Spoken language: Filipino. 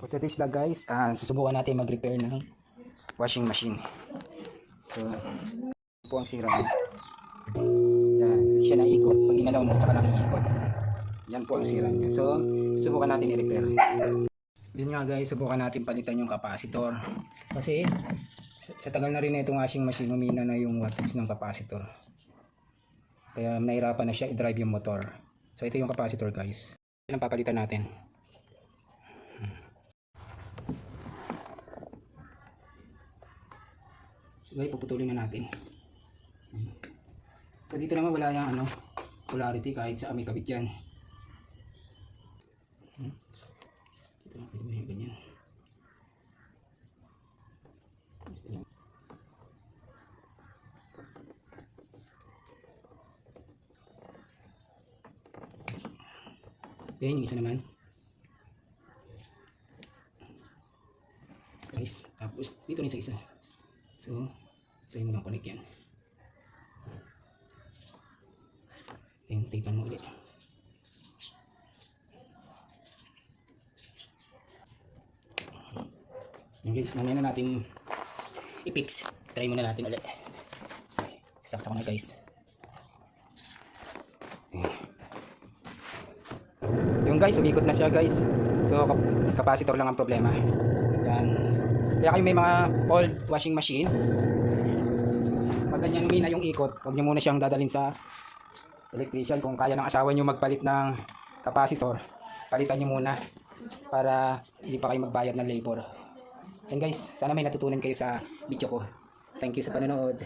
For today's vlog guys, susubukan natin mag-repair ng washing machine. So, po ang sira niya. Yan, hindi siya naikot. Pag ginalaw mo, tsaka lang iikot. Yan po ang sira niya. So, susubukan natin i-repair. Yun nga guys, subukan natin palitan yung capacitor. Kasi, sa tagal na rin na itong washing machine, humina na yung wattage ng capacitor. Kaya nahirapan na siya i-drive yung motor. So, ito yung capacitor guys. Yan ang papalitan natin. So, puputulin na natin. So, dito naman wala yung polarity kahit sa may kabit yan. Dito na pwede mo yung ganyan. Yan yung isa naman. Guys, tapos dito rin sa isa. So, tayo mo lang connect yan. Then, tapan mo ulit. Yan guys, mamaya na natin i-fix. Try muna natin ulit. Okay, sasaksak ko na guys. Yung guys, umikot na siya guys. So, capacitor lang ang problema. Yan. Kaya kayo may mga old washing machine, pag ganyan humina yung ikot, huwag nyo muna siyang dadalhin sa electrician. Kung kaya ng asawa nyo magpalit ng capacitor, palitan nyo muna para hindi pa kayo magbayad ng labor. Yan guys, sana may natutunan kayo sa video ko. Thank you sa panonood.